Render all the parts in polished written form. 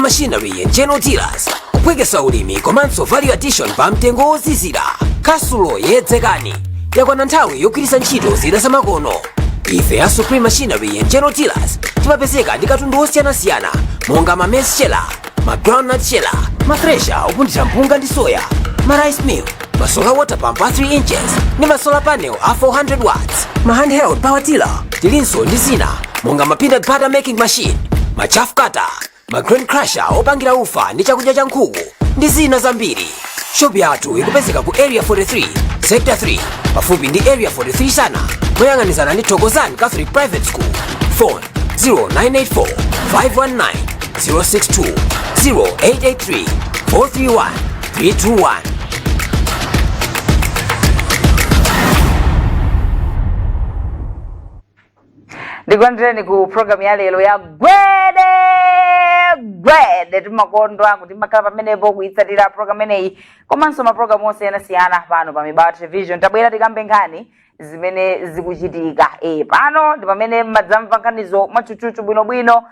Machinery and General Dealers kupwekesa ulimi komanso value addition pa mtengo wozizira. Kasulo yedzekani yakwana nthawi yogwiritsa ntchito zida zamakono. Ife a Supreme Machinery and General Dealers timapezeka ndi katundu osiyanasiyana monga ma maize sheller, ma groundnut sheller, ma thresher opundira mpunga ndi soya, ma rice mill, ma solar water pump a 3 inches ndi ma solar panel a 400 watts, ma handheld power tiller tilinso ndi zina monga ma peanut butter making machine, ma chaff cutter, ma grain crusher opangira ufa ndi chakudya cha nkhuku ndi zina zambiri. Shop yathu ikupezeka ku area 43 sector 3 pafupi ndi area 43 sana moyang'anizana ndi Thokozani Catholic Private School. Phone 0984 519 062 0883 431 321. Ndikulandireni ku program ya lero ya Gwede timakondwa kuti makhala pamenepo kuitsatira program ineyi komanso maprogramu osiyanasiyana pano pa Mibawa Television. Tabwera tikambe nkhani zimene zikuchitika pano ndi pamene madzamva nkhanizo mwachuchuchu bwinobwino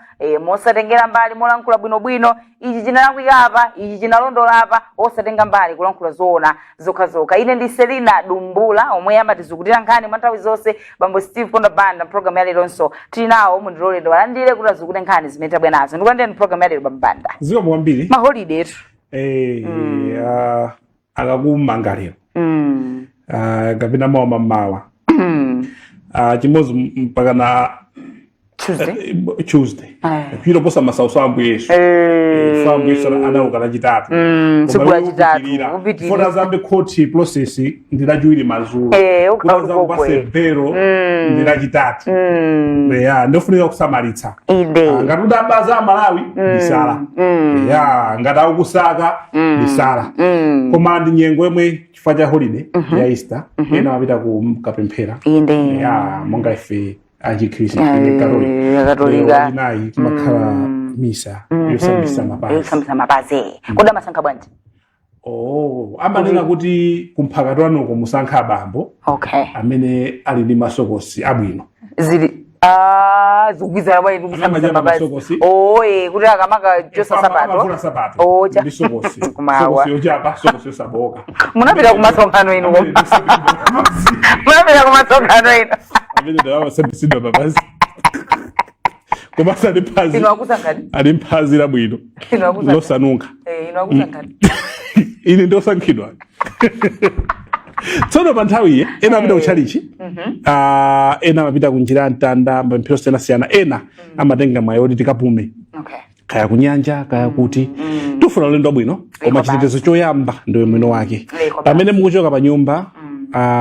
mosatengera mbali molankhula bwinobwino ichi chinalakwika apa ichi chinalondola apa osatenga mbali kulankhula zoona zokhazokha. Ine ndi Selina Dumbula omwe amatizukutira nkhani mwa nthawi zonse bambo Steve Ponda Banda. Program ya leronso tili nawo mundilole ndiwalandire kuti azukute nkhani zimene tabwera nazo. Ndikulandeni program ya lero bambo Banda. Ziko mwambiri ma holiday akakumanga lero kapena mawa chimozi mpaka na Tuesday piro posa masauso ambu yesu fambu yesu anauka lachitatu sikula chitatu fona zambe koti process ndilajuwiri mazulu kuna zambe pasempero ndilachitatu ndofunika kusamalitsa ngatuda baza Malawi bisala ngata ukusaka bisala koma ndi nyengo yemwe chifukwa cha holiday ya Easter ena wapita kukapemphera monga ife Kristo Katolika nayi makhala misa yosambisa mapazi koda masankha bwanji amanena kuti kumphakatwanoko musankha abambo amene ali ndi masokosi abwino zili zikugwizana bwanji kusankha mapazi kuti akamaka chosa sapato ndi sokosi sokosi yochapa sokosi yosaboka munapita kumasonkhano inu munapita kumasonkhano inu amene ndawa sembisidwa babazi komasa lipazi ino akusankhani ali mphazi la bwino losanunka ino akusankhani ine ndosankhidwa tsono pa nthawi ena apita kuchalichi ena amapita kunjira mtanda mpempero siyana ena amatenga mwayi oti tikapume kaya kunyanja kaya kuti tufuna ulendo bwino koma chitetezo choyamba ndiwe mwino wake pamene mukuchoka pa nyumba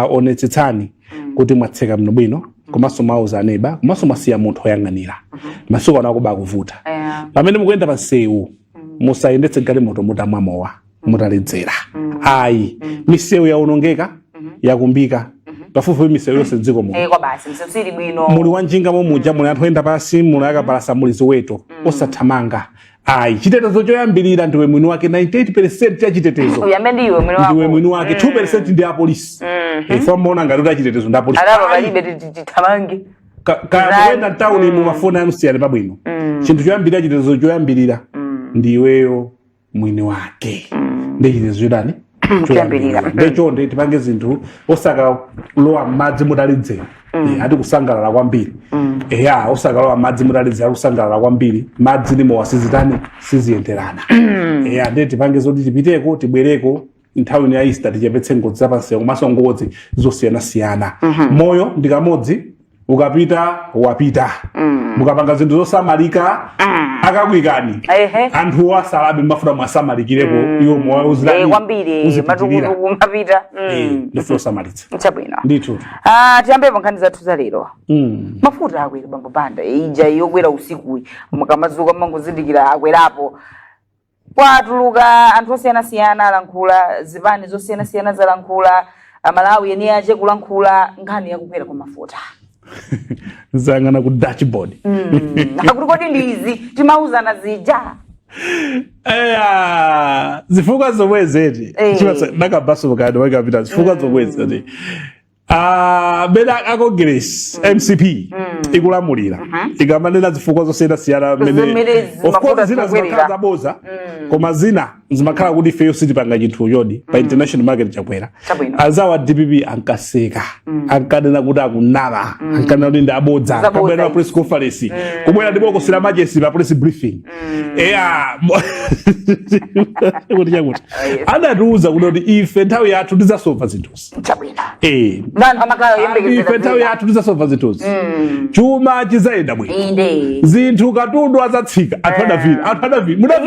onetsetsani kuti mwatseka bwino bwino komanso mauza aneba komanso masiya munthu oyang'anira masuku anakuba kuvuta pamene mukuyenda pa nsewu musayendetse galimoto mutamwa mowa mutaledzera ayi misewu yaonongeka yakumbika pafupi misewu yonse dziko muno kwa basi msiri bwino muli wanjinga momuja muli anthu oyenda pasi muli akapalasa muli ziweto osathamanga ayi chitetezo choyambirira ndiwe mwini wake 98% cha chitetezo ndiwe mwini wake 2% ndi apolisi ifa mona ngati kuti chitetezo ndi apolisi alaba balibe tithamange kaya mwenda town mu mafona yamusiyane pabwino chinthu choyambirira chitetezo choyambirira ndiweyo mwini wake ndi chitetezo chodani choyambirira ndechonde tipange zinthu osaka lowa madzi mudalidzera ati kusangalala kwambiri osakalowa madzi mudalidzera kusangalala kwambiri madzi limo wasizitani siziyenderana ndi tipange zoti tipiteko tibwereko nthawi ya Easter tichepetse ngozi zapansi komanso ngozi zosiyanasiyana moyo ndikamodzi ukapita wapita mukapanga zinthu zosamalika akakwikani anthu wasalabe mafuna mwasamalikireko iwo moyo uzilani kwambiri matukutu kumapita ndifuna samalitsa chabwino ndithu tiyambepo nkhani zathu za lero mafuta akwera bambo Banda ija yokwera usiku mukamazuka mangozindikira akwerapo kwatuluka anthu osiyanasiyana alankhula zipani zosiyanasiyana zalankhula Malawi yeni aje kulankhula nkhani yakukwera kwa mafuta zangana ku dashboard akuti kodi ndizi timauzana zija zifukwa zomwe zeti chibatsa nakabaso bukado wakapita zifukwa zomwe zeti bela ako Grace MCP ikulamulira ikamanena zifukwa zosiyana mene of course zina zimakhala zaboza koma zina zimakhala kuti ifeyo sitipanga chinthu chodi pa international market chakwera azawa DPP ankaseka ankanena kuti akunama ankanena kuti ndi abodza kabwera press conference kubwera ndibokosera majesty pa press briefing kuti chakuti anatiuza kuti ife nthawi yathu tizasolva zinthuzi ife nthawi yathu tizasolva zinthuzi chuma chizayenda bwino zinthu katundu azatsika anthu adavina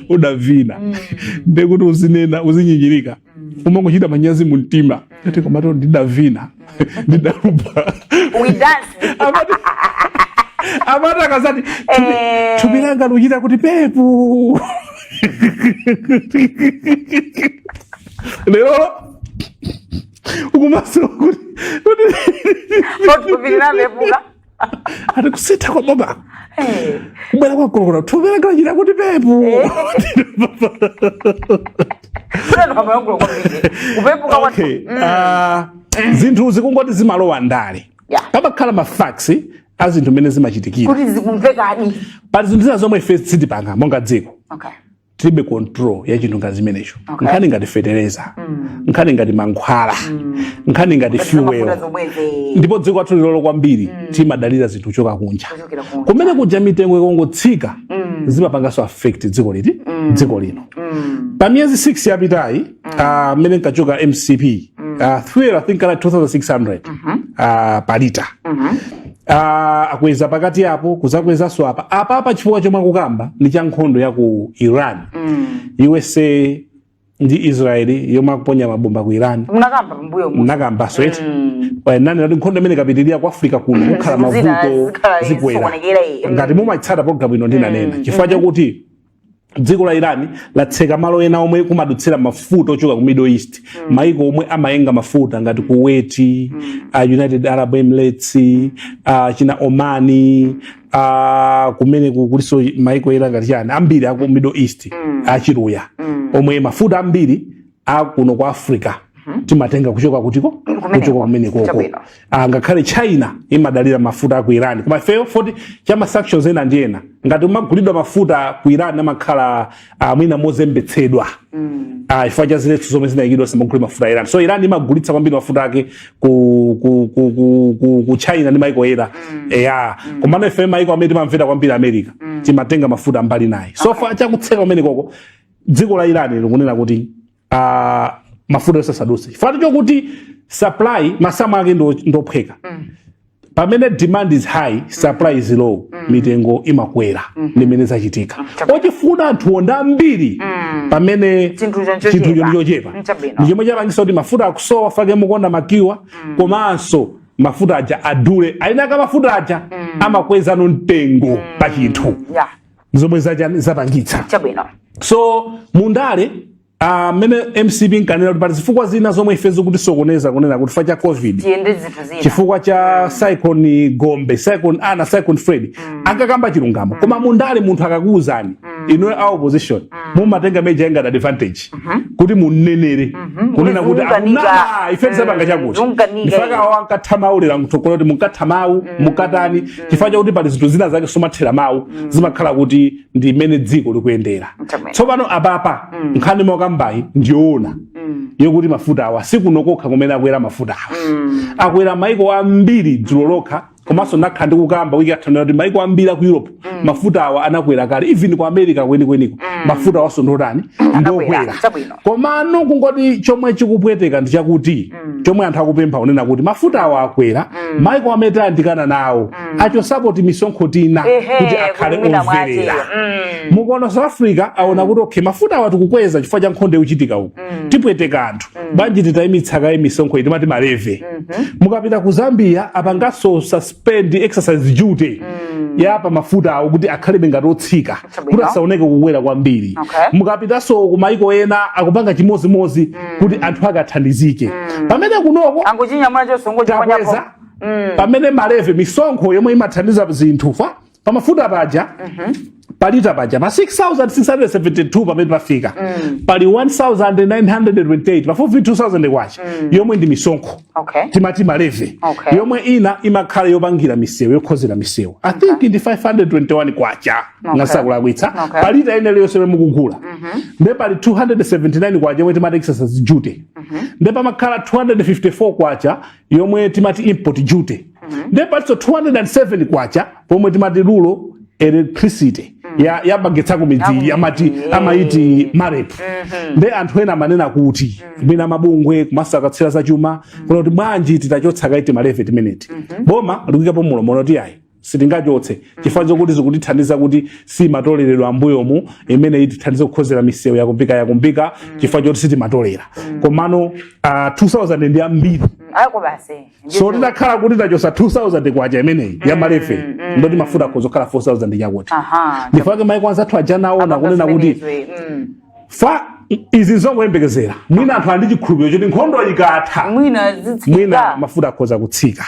udavina ndekuti uzinena uzinyinyirika umangochita manyazi mu mtima ati komato ndidavina ndidalupa amata akazati thupi langa luchita kuti pepu lero ukumaso kuti ati kusitha kwa baba kubwera kwa kolokolo thupi langa luchita kuti pepu zinthu zikungoti zimalowa ndale pamakhala mafaksi azinthu mene zimachitikira kuti zikumvekadi pali zinthu zina zomwe ife sitipanga monga dziko tilibe control ya chinthu ngati zimenecho nkhani ngati fertilizer nkhani ngati mankhwala nkhani ngati fuel ndipo dziko athu lilolo kwambiri timadalira zinthu choka kunja kumene kuja mitengo ikongotsika zimapanganso affect dziko lino pa miyezi 6 yapitayi mmene nkachoka MCP fuel I think like 2600 per liter akweza pakati apo kuzakwezaso apa chifukwa chomwe akukamba ndi cha nkhondo ya ku Iran USA ndi Israeli yomwe akuponya mabomba ku Iran munakamba sweti nani nati nkhondo imene kapitirira ku Africa kuno kukhala mavuto zikwera ngati mumachitsata program ino ndinanena chifukwa chakuti dziko la Iran latseka malo ena omwe kumadutsira mafuta ochoka ku Middle East maiko omwe amayenga mafuta ngati Kuwait United Arab Emirates china Omani kumene kuliso maiko ena ngati chani ambiri aku Middle East achiruya omwe mafuta ambiri akuno kwa Africa timatenga kuchoka kutiko kuchoka kumene koko ngakhale China imadalira mafuta ku Iran koma ifeyo 40 chama sanctions ena ndiena ngati umagulidwa mafuta ku Iran amakhala mwina mozembetsedwa ifwa cha ziletso zomwe zinayikidwa samagulidwa mafuta Iran so Iran imagulitsa kwambiri mafuta ake ku China ndi maiko ena komano ifeyo maiko amene timamvera kwambiri America timatenga mafuta mbali naye so fa chakutseka kumene koko dziko la Iran likunena kuti mafuta yosasaduse chifukwa chokuti supply masama ake ndophweka pamene demand is high supply is low mitengo imakwera limene zachitika ochifuna anthu onda ambiri pamene chinthu chochepa ndichomwe chapangisa kuti mafuta akusowa fake mukonda makiwa komanso mafuta aja adule ainaka mafuta aja amakweza mtengo pa chinthu zomwe zapangitsa so mundale mene MCP nkanena kuti pali zifukwa zina zomwe ifezo kuti sokoneza kunena kuti chifukwa cha COVID chifukwa cha cyclone Gombe cyclone Ana cyclone Fred ankakamba chilungamo koma mundale munthu akakuuzani ino our opposition mumatenga major engine advantage kuti munenere kunena kuti ife sabanga chakuti ifaka wankatamaulira mtokolo kuti munkatamawu mukatani chifukwa chakuti pali zinthu zina zake somathera mawu zimakhala kuti ndi mene dziko likuyendera tsopano apapa nkhani mokambayi ndiona yokuti mafuta awa sikunokokha kumene akwera mafuta awa akwera maiko ambiri dzulo lokha komanso nakha ndi kukamba wiki athanira kuti maiko ambiri ku Europe mafuta awa anakwera kale even ku America kwenikweniko mafuta awaso ndotani ndokwera komano kungoti chomwe chikupweteka ndi chakuti chomwe anthu akupempha unena kuti mafuta awa akwera maiko amene tayandikana nawo acho support misonkho tina kuti akhale omverera mukono South Africa aona kuti okay mafuta awa tikukweza chifukwa cha nkhondo yochitika uku tipweteka anthu banji titayimitsaka misonkho iti mati maleve mukapita ku Zambia apangaso suspend exercise duty yapa mafuta awo kuti akhale ngati otsika kuti asaoneke kukwera kwambiri mukapitaso ku maiko ena akupanga chimozimozi kuti anthu akathandizike pamene kunoko angochinyamula chosongo chakweza pamene maleve misonkho yomwe imathandiza zinthu fa pamafuta paja palita paja pa 6,672 pamene pafika pali 1,928 pafupi 2,000 kwacha yomwe ndi misonkho timati maleve yomwe ina imakhala yopangira misewu yokhozera misewu I think ndi 521 kwacha ngasakulakwitsa palita ine liyonse mukugula nde pali 279 kwacha yomwe timati excess duty nde pamakhala 254 kwacha yomwe timati import duty nde palinso 207 kwacha pomwe timati rural electricity ya magetsa kumidzi amaiti marepu nde anthu ena amanena kuti mina mabungwe kumasakatsira za chuma kuna kuti bwanji titachotsa kaiti maleve timeneti boma likuyikapo mulomo loti ayi sitingachotse chifukwa chokuti zikutithandiza kuti simatoleredwa ambuyomu imene itithandiza kukhozera misewu yakumbika chifukwa choti sitimatolera komano 2000 ndi ambiri so tidakhala kuti tachosa 2000 kwacha imeneyi ya maleve ndoti mafuta akhozokhala 4000 chakuti ndifake maiko anzathu aja naona kunena kuti fa izi zongoyembekezera mwina anthu andi chikhulupiriro choti nkhondo ikatha mwina mafuta akhoza kutsika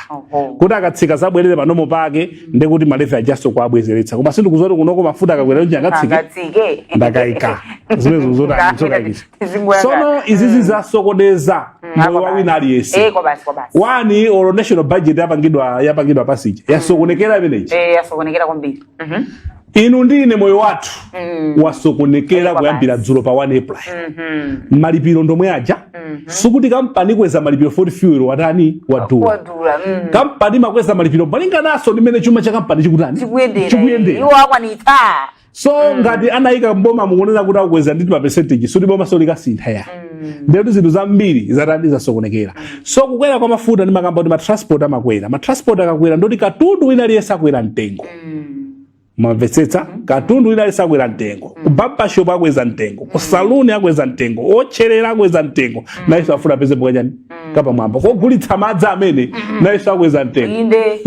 kuti akatsika zabwerere panomo pake ndekuti maleve ajaso kuabwezeretsa koma sindikuzoti kunoko mafuta akakwera kuti angatsike ndakayika zimene zokayikisa sono izizi zasokoneza moyo wa wina aliyense wani or national budget yapangidwa pasija yasokonekera imeneji yasokonekera kwambiri inu ndine moyo wathu wasokonekera kuyambira dzulo pa 1 April malipiro ndomwe aja sukuti kampani kweza malipiro 40 fuel watani wadula kampani makweza malipiro malinganaso ndimene chuma cha kampani chikutani chikuyendera iwo akwanitsa so ngati anayika mboma mukunena kuti akweza nditi pa percentage sudi boma solikasintha ya ndetu zinthu zambiri zatani zasokonekera so kukwera kwa mafuta ndi makamba kuti matransport amakwera matransport akakwera ndoti katundu wina aliyense akwera mtengo mwamvetsetsa katundu ina alisakwera mtengo kubaba shop akweza mtengo ku saluni akweza mtengo otcherera akweza mtengo na iso afuna peze bwanyani kapa mwamba kogulitsa madzi amene na iso akweza mtengo inde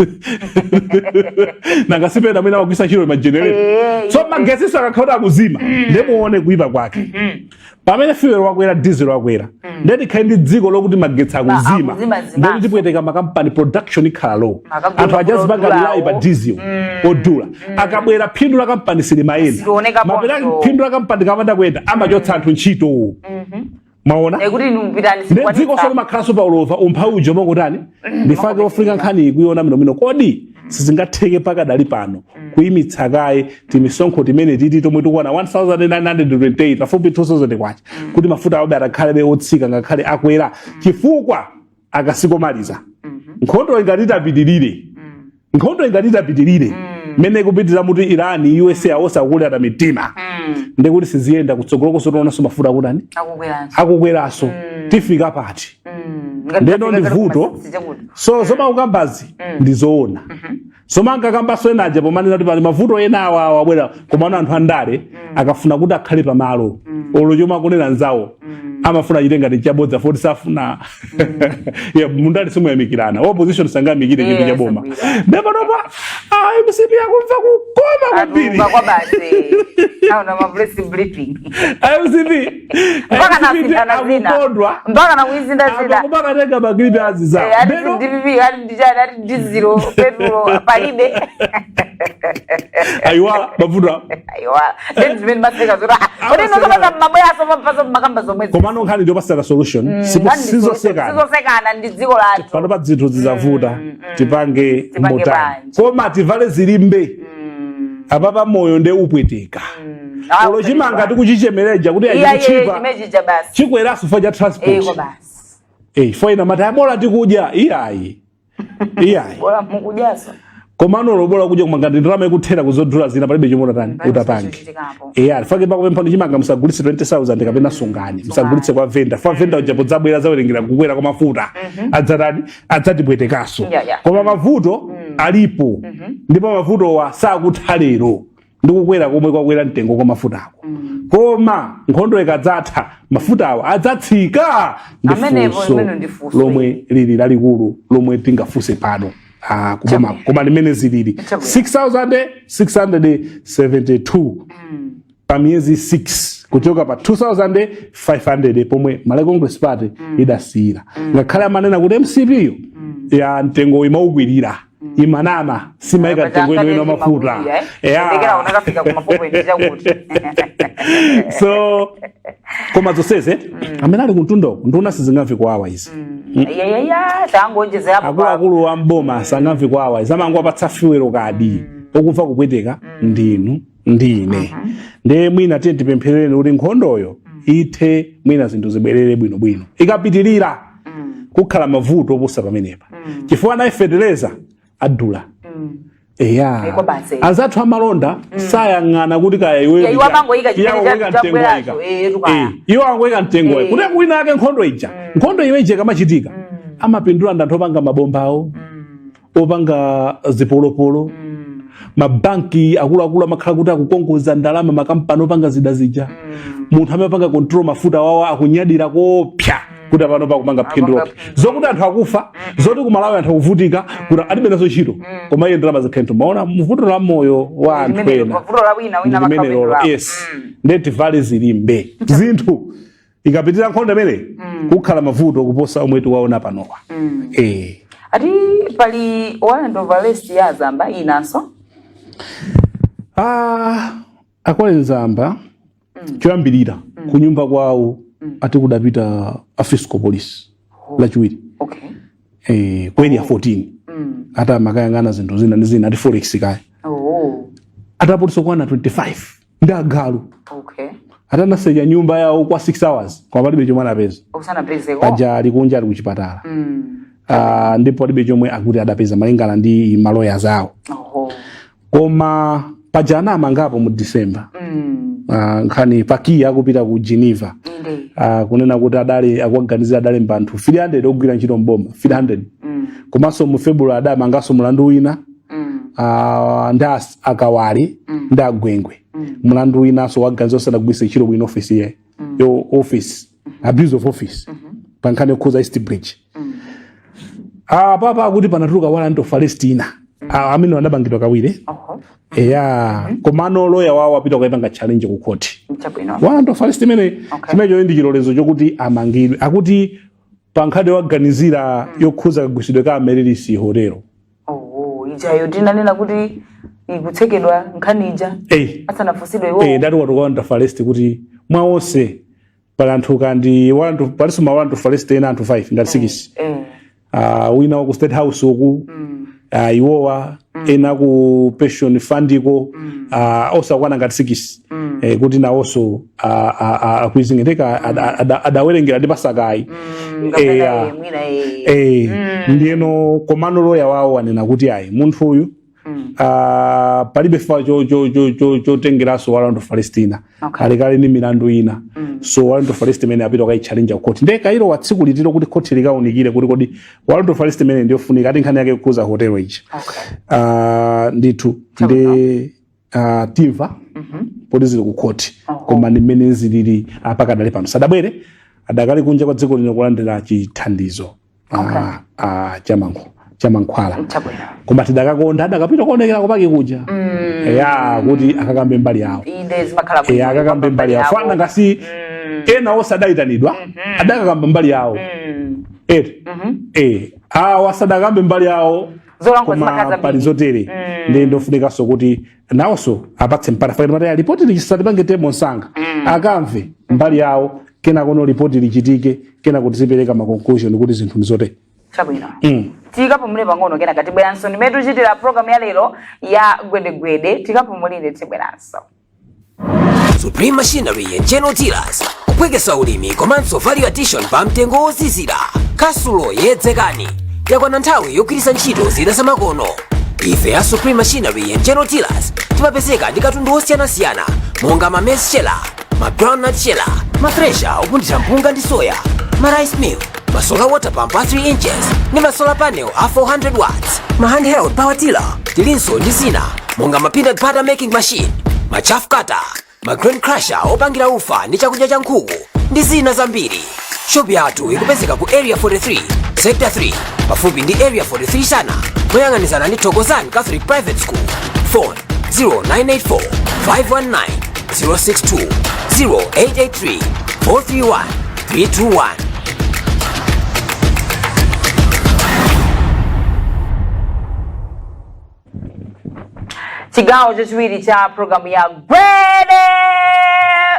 nangasipenda mwina wakwisa chiro ma generator so magesi akakhala akuzima ndemuone kuipa kwake pamene fuel wakwera diesel wakwera ndeti kandi dziko lokuti magetsi akuzima ndeti tipweteka makampani production ikhala low anthu ajazi bagalilai pa diesel odula akabwera phindu la kampani silimayenda mapera phindu la kampani kamanda kwenda amachotsa anthu ntchito maona ndedziko solo makhaso pa ulova umpaujo mongotani ndifake ofika nkhani ikuiona minomino kodi sizingatheke pakadali pano kuyimitsa kaye timisonkho timene titi tomwe tikuona 1928 pafupi 2000 kwacha kuti mafuta awobe atakhale be otsika ngakhale akwera chifukwa akasikomaliza nkhondo ingatita pitirire mene kupitira muti Iran USA awosa kulera mitima ndekuti siziyenda kutsogolo kusotoona so mafuta akutani akukweraso tifika pati ndeno ndivuto so zoma ukambazi ndizoona soma ngakambaso enaje pomanena kuti pali mavuto ena awa abwera komano anthu andale akafuna kuti akhale pamalo olochoma kunena nzawo amafuna chitenga tichabodza 40 safuna ya mundali simu yamikirana opposition sangamikire chinthu cha boma ndepanopa MCP akumva kukoma kwambiri kwa basi naona mablessing blipping MCP mpaka na kuizinda zida mpaka tenga magripe aziza ndeno DPP hadi dijana hadi dizero petrol palibe aiwa mavuta aiwa then zimene maseka zora odi no kama maboya so mapasa makamba zomwezi komano nkhani ndio pasaka solution sizosekana ndi dziko lathu pano pa dzinthu zizavuta tipange motani koma tivale zilimbe apapa moyo nde upweteka olo chimanga tikuchichemereja kuti achichipa chikweraso fo cha transport fo ina mata bola tikudya iyayi bola mukujaso komano lobola kudya kumangati ndalama ikuthera kuzodula zina palibe chimona tani utapange fake pakupemphani chimanga musagulitse 20,000 kapena sungani musagulitse kwa vendor fa vendor ujapo zabwera zawerengera kukwera kwa mafuta adzatipwetekaso koma mavuto alipo ndipo mavuto wa sakuthalero ndikukwera komwe kwakwera mtengo kwa mafutako koma nkhondo ikadzatha mafutawo adzatsika ndifunso lomwe lili lalikulu lomwe tingafuse pano koma limene zilili 6,672 pa miyezi 6 kuchoka pa 2,500 pomwe Malawi Congress Party idasiyira ngakhale amanena kuti MCP yo ya mtengo imaukwirira imanama simaika tengo ino ina mafuta ndekera unakafika kuma popo ndija kuti so koma zoseze amene ali kuntundoko nduna sizingamve kwawa izi tangonjeza hapo akulu wa mboma sangamve kwawa izi amango apatsa fiwero kadi okumva kupweteka ndinu ndine nde mwina tiye tipempherere kuti nkhondoyo ithe mwina zinthu zibwerere bwinobwino ikapitirira kukhala mavuto oposa pamenepa chifukwa naye feteleza adula azathu amalonda sayang'ana kuti kaya iwe angoyika mtengo kuti wina ake nkhondo iwe ija kamachitika amapindula anthu opanga mabombawo opanga zipolopolo mabanki akuluakulu amakhala kuti akukongoza ndalama makampani opanga zida zija munthu amapanga control mafuta wawo akunyadira kopya kuti pano pakupanga phindulo zokuti anthu akufa zoti kumalawi anthu akuvutika kuti alibe nazo ntchito koma iye ndalama zikhento maona muvuto la moyo wa anthu ena yes ndeti vale zilimbe zinthu ikapitira nkhondo imene kukhala mavuto kuposa omwe tiwaona panowa ati pali warrant of arrest ya Zamba inanso akwale Zamba choyambirira kunyumba kwawo ati kudapita a fiscal police lachiwiri kweli ya 14 ata makayangana zinthu zina ndi zina ati forex kaya atapoliso kwana 25 ndi agalu atanaseja nyumba yawo kwa 6 hours kwa palibe chomwe anapeza aja ali kunja ali kuchipatala ndipo palibe chomwe akuti adapeza malingana ndi maloya zawo koma pajana amangapo mu December nkhani pakia kupita ku Geneva kunena kuti adale akuganizira adale mbanthu 300 ogwira ntchito mboma 300 komanso mu February adamangaso mulandu wina ndas akawali ndagwengwe mulandu wina so waganizira osadagwisa ntchito bwino office ye yo office abuse of office pankhani okhuza East Bridge papa akuti panatuluka warrant of arrest ina amene anabangidwa kawiri komano loya wawo apita kuipanga challenge ku court warrant of arrest imene chimecho ndi chilolezo chokuti amangidwe akuti pankhani waganizira yokhuza kagwisidwe ka Merilisi hotelo ijayo tinanena kuti ikutsekedwa nkhani ija asanafusidwe iwo ndati watu warrant of arrest kuti mwaonse palanthu kandi paliso ma warrant of arrest ena anthu 5 ngati 6 wina wa ku State House uku iwowa ena ku pension fundiko osakwana ngati 6 kuti nawonso akuizingeteka adawerengera ndi pasakayi ndiyeno komano loya wawo wanena kuti ayi munthu uyu palibe fa chotengeraso warrant of arrest ina alikali ni milandu ina so warrant of arrest imene apita kai challenge court ndeka ilo watsiku litiro kuti court likaunikire kuti kodi warrant of arrest imene ndiyofunika ati nkhani yake kukuza hotel ichi ndithu ndi timva polisi ku court koma ndi mmene zilili apakadali pano sadabwere adakali kunja kwa dziko lino kulandira chithandizo chamankhwala koma tidakakonda adakapita kuonekera kupaki kuja kuti akakambe mbali yawo akakambe mbali yawo fana ngasi ena osadaitanidwa adakakamba mbali yawo wasadakambe mbali yawo koma pali zotere ndi ndofunikanso kuti nawonso apatse mpata fakati mataya ripoti lichisatipange temo nsanga akamve mbali yawo kena kono ripoti lichitike kena kuti zipereka ma conclusion kuti zinthu ndizote chabwino tikapumule pang'ono kena katibweranso ndimetu chitira program ya lero ya gwede tikapumulire tibweranso Supreme Machinery and General Dealers kupwekesa ulimi komanso value addition pa mtengo wozizira kasulo yedzekani yakwana nthawi yogwiritsa ntchito zida zamakono ife ya Supreme Machinery and General Dealers timapezeka ndi katundu osiyanasiyana monga ma maize sheller, ma groundnut sheller, ma thresher opundira mpunga ndi soya, ma rice mill, ma solar water pump a 3 inches ndi ma solar panel a 400 watts, ma handheld power tiller tilinso ndi zina monga ma peanut butter making machine, ma chaff cutter, ma grain crusher opangira ufa ndi chakudya cha nkhuku ndi zina zambiri. Shop yathu ikupezeka ku area 43 sector 3 pafupi ndi area 43 sana moyang'anizana ndi Thokozani Catholic Private School. Phone 0984 519 062 0883 431 321. chigawo chachiwiri cha programu ya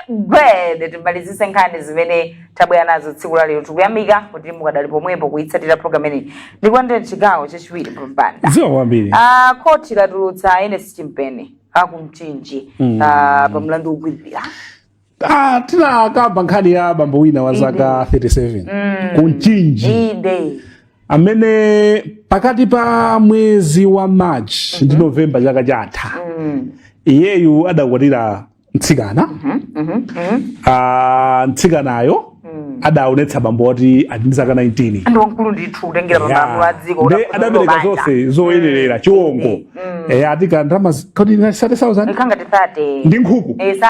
Gwede timalizise nkhani zimene tabwera nazo tsiku la lero. Tikuyamika kuti mukadali pomwepo kuitsatira programu ineyi. Ndikwandira chigawo chachiwiri pambanda. Ziwa kwambiri. Koti latulutsa Ines Chimpeni akumchinji pa mlandu wogwirira. Tinakamba nkhani ya bambo wina wa zaka 37 kumchinji amene pakati pa mwezi wa March ndi November chaka chatha iyeyu adakwatira mtsikana. Mtsikanayo adaonetsa bambo oti ali ndi zaka 19 andi wankulu ndithu kutengera pamalo a dziko adapereka zonse zoyenerera chiwongo atika ndalama kodi 30,000 ikangati 30 ndi nkhuku 30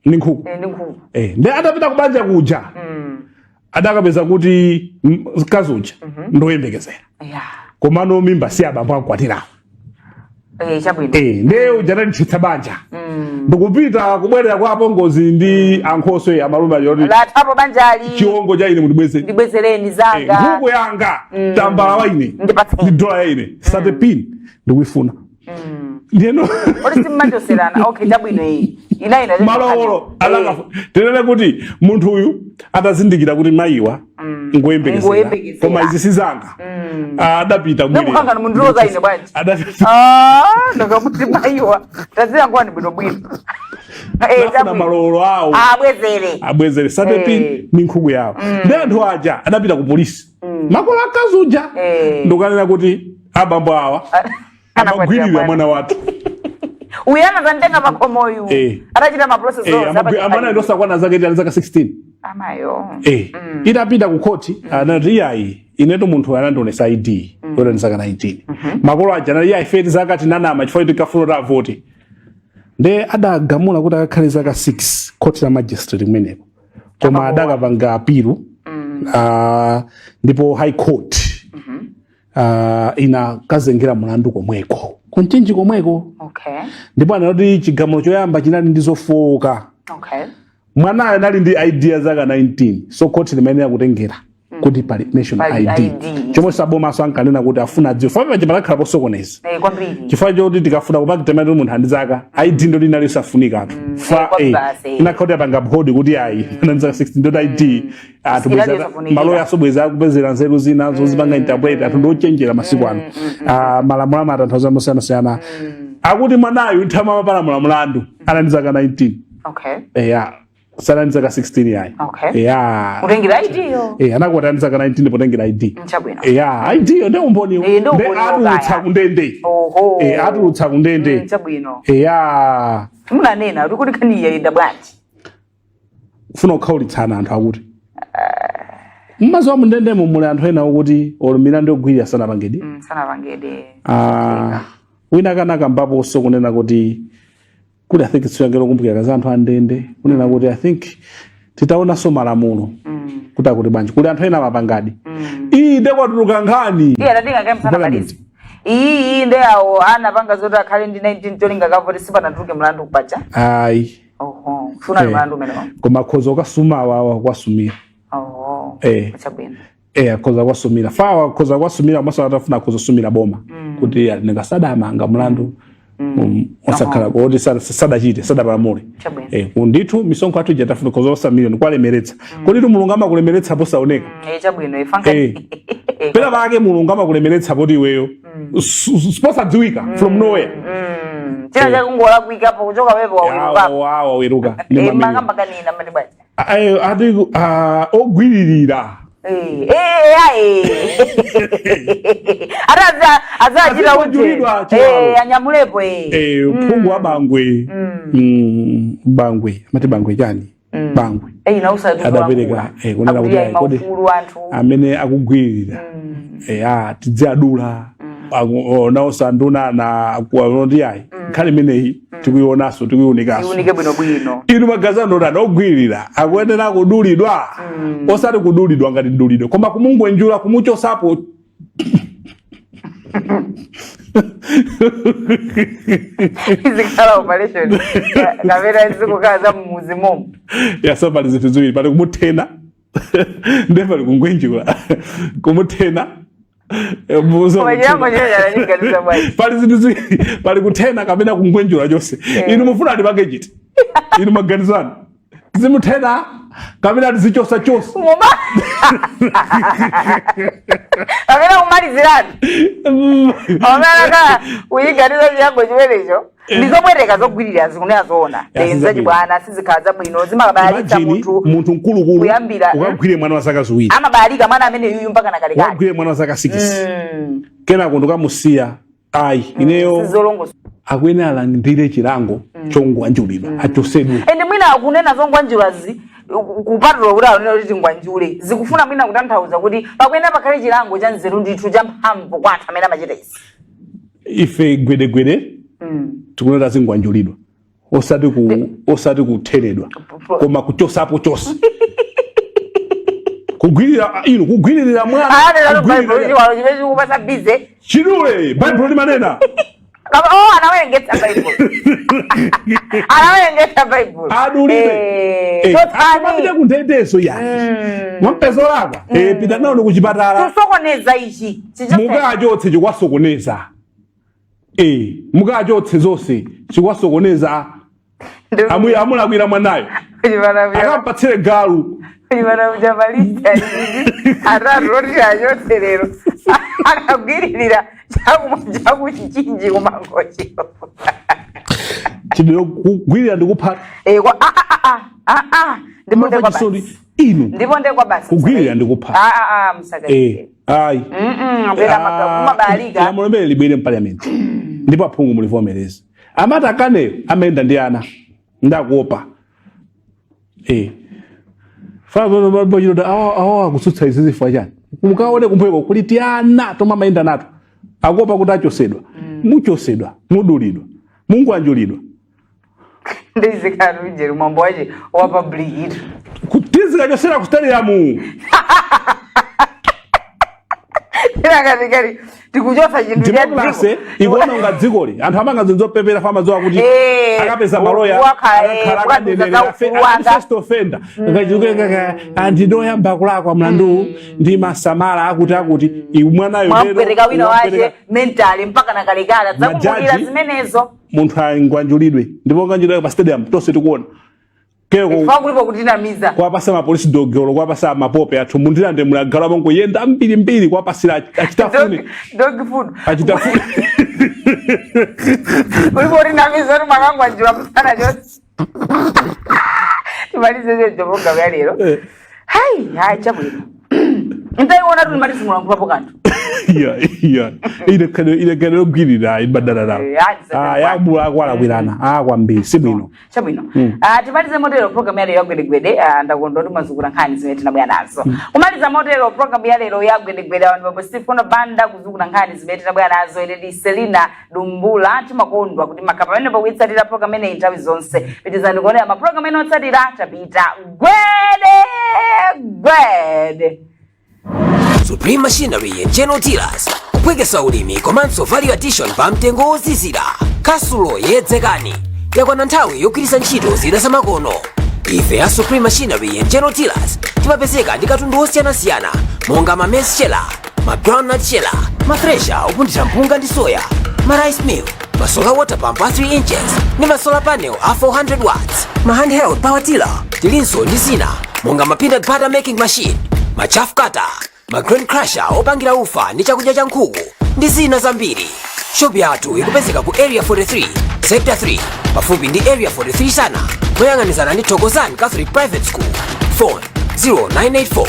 ndi nkhuku ndi adapita kubanja kuja adakapeza kuti kazuja ndoyembekezera komano mimba si abambo akwatirawo ndiye ujanalititsa banja ndikupita kubwerera kwa apongozi ndi ankhoso amalume aliyoti latapo banjali chiwongo cha ine ndibwezereni zanga nkhuku yanga tambala wa ine ndi dola ya ine sate pin ndikuifuna ndiyeno oti simmanjoserana chabwino iyi inaina malowolo alakafu tenene kuti munthu uyu atazindikira kuti mayiwa ngoyembekezera koma izi sizanga adapita mwakangana mundiroza ine bwanji ndakamuti mayiwa tazira ngwani bwinobwino nafuna malowolo awo abwezere sate pin ni nkhuku yawo ndi anthu aja adapita ku polisi makolo akazuja ndokanena kuti abambo awa amagwirira mwana wathu uyana zantenga makomoyu atachita ma process amana ndo sakwana zake ndi zaka 16 amayo idapita ku court anati yayi ineto munthu anandionesa ID ora ndi zaka 19 makolo aja anati yayi feti zaka tinanama chifukwa tikafuna ta vote nde adagamula kuti akakhale zaka 6 court la magistrate kumeneko koma adakapanga apilu ndipo high court ina kazengera mlandu komweko kunchinji komweko ndipo anati chigamulo choyamba chinali ndi zofowoka mwanayo anali ndi idea zaka 19 so court limayenera kutengera kuti pali national ID chomwe sabomaso ankanena kuti afuna dziwo fapa chimalakhala posokoneza chifukwa choti tikafuna kupakitemati munthu andi zaka ID ndo linali safunikatu fa inakhoti apanga bhodi kuti ayi anandi zaka 16 ndoti ID maloya asobweza akupezera nzeru zina zozipanga interpret athu ndochenjera masiku ano malamulo amatanthauza mosiyanasiyana akuti mwanayo ithama mapalamula mlandu anandi zaka 19 sana ndi zaka 16 yayi utengera ID yo anakwata ndi zaka 19 potengera ID chabwino ID yo ndi umboni atulutsa kundende atulutsa kundende chabwino munanena uri kuti kaniya ida bwanji funa ukhaulitsana anthu akuti mmazi wa mundende muli anthu ena okuti olumira ndi ogwirira sanapangede wina kanaka mbapo so kunena kuti I think tsuyangelo kumbukira za anthu andende kunena kuti I think titaona so malamulo kuti akuti banje kuli anthu ena mapangadi inde kwatuluka nkhani tadinga kemsana palisi iyi inde awo anapanga zoti akhale ndi 19 tolinga kavoti sipanatuluke mlandu kupacha ayi funa mlandu menewa koma khoza ukasuma wawa kwasumira chabwino khoza kwasumira fawa khoza kwasumira maso atafuna khoza sumira boma kuti alinga sadama anga mlandu osakhala kuti sadachite sadapalamule ndithu misonkho athu jatafuna kozosa milioni kwalemeretsa kuti mulungu amakulemeretsa posaoneka chabwino ifanka pena pake mulungu amakulemeretsa poti iweyo siposadziwika from nowhere china chakungola kuikapo kuchoka wepo wawiruka makambakanina mati bwaji ati ogwiririra azachita uje anyamulepo phungu wa bangwe bangwe amati bangwe chani bangwe adapereka kunena kuti amene akugwiririra tidzi adula naosanduna na kuwanoti yayi nkhali imeneyi tikuyionaso tikuyionekaso inu magazano tani ogwiririra akuyenera kudulidwa osati kudulidwa ngati dulidwa koma kumungwenjula kumuchosapo izikhala operation kamera izikukaza mumuzi momo yaso pali zinthu ziwiri pali kumuthena ndi pali kungwenjula kumuthena Koma chilango chino chanachiganiza bwanji. Pali zinthu pali kuthena kapena kungwenjula chonse. Inu mufuna ndipange chiti. Inu maganizano. Zimuthena kapena tizichosa. Kapena kumalizirana. Omwana uyiganiza chilango chimenecho. Ndizobwereka zogwirira zikunena zoona. Nzachi bwana sizikhaza bwino zimabalika munthu mkulukulu ukagwire mwana wa zaka ziwiri. Amabalika mwana amene yuyu mpaka na kalekale. Ukagwire mwana wa zaka 6. Kenako ndokamusiya ayi ineyo akwene alandire chilango chongwanjulidwa achosedwe. Ende mwina akunena zongwanjulazi kupatula kuti aonera kuti ngwanjule zikufuna mwina kutanthauza kuti pakwena pakhale chilango cha nzeru ndithu cha mphamvu kwa anthu amene amachita izi. Ife gwedegwede tikunena zingwanjulidwa osati kutheredwa koma kuchosapo chosa. Kugwirira mwana. Chidule Bible limanena. Anawengeta Bible. Adulire. Amapita kuntendeso yake. Mwampezo lakwa. Pita nawo kuchipatala. Tusokoneza ichi. Mukachotse chikwasokoneza. Mukachotse zonse chikwasokoneza. Amulakwira mwanayo. Akampatsire galu. Ibana mjabalista ara rori ayote lero akabwirira chaku chichinji kumangochi chidiro kugwirira ndikupha ndiponde kwa basi ndiponde kwa basi kugwirira ndikupha msagati mbela makabalika la mulembele libere mu parliament ndipo aphungu mulivomereza amata kane amenda ndi ana ndakuopa Fava babajiro da akusutsa izizi fajani. Mukaone kumpeko kuli tiana toma maenda nato. Agopa kuti achosedwa. Muchosedwa, mudulidwa. Mungu anjulidwa. Ndizikanu njeri mambo aje wapa bleed. Kutizika chosera kustalira mu. Kari tikuchosa chintu cha dziko. Ikuona unga dzikoli. Anthu amanga zinzopepera fama zoa kuti akapeza maloya akakhala first offender. Ngachikuke antidoyamba kulakwa mlandu ndi masamala akuti imwanayo lero. Mwapereka wina wache mentally mpaka na kalekala dzakumulira zimenezo. Munthu angwanjulidwe. Ndipo nganjulidwe pa stadium tose tikuona. Kulipo kutinamiza kwa pasa ma police dogolo kwa pasa mapope athu mundira ndemwe mulagala bongo yenda mbiri kwa pasira achitafune dog food achitafune kulipo tinamiza rumangangwa njira msana jose timalize jobonga bya lero hai chabwino ndaiona tumalize mulangu papo kantu ile kano gwirira ibadala nawo ya bula kwala kwirana kwambiri sibwino chabwino timalize modelo program ya lero Gwede ndakondo ndi mazukula nkhani zimene tinabwera nazo kumaliza modelo program ya lero ya Gwede abantu babo Stephen Banda kuzukula nkhani zimene tinabwera nazo ine Selina Dumbula timakondwa kuti makapa amene pakuitsatira program ene nthawi zonse pitizani kuona ma program ene otsatira tapita Gwede Supreme Machinery and General Dealers kupwekesa ulimi komanso value addition pa mtengo ozizira. Kasulo yedzekani yakwana nthawi yogwiritsa ntchito zida zamakono. Ife a Supreme Machinery and General Dealers timapezeka ndi katundu osiyanasiyana monga ma maize sheller, ma groundnut sheller, ma thresher opundira mpunga ndi soya, ma rice mill, ma solar water pump a 3 inches ndi ma solar panel a 400 watts, ma handheld power tiller tilinso ndi zina monga ma peanut butter making machine, ma chaff cutter, ma grain crusher opangira ufa ndi chakudya cha nkhuku ndi zina zambiri. Shop yathu ikupezeka ku area 43 sector 3 pafupi ndi area 43 sana moyang'anizana ndi Thokozani Catholic Private School. Phone 0984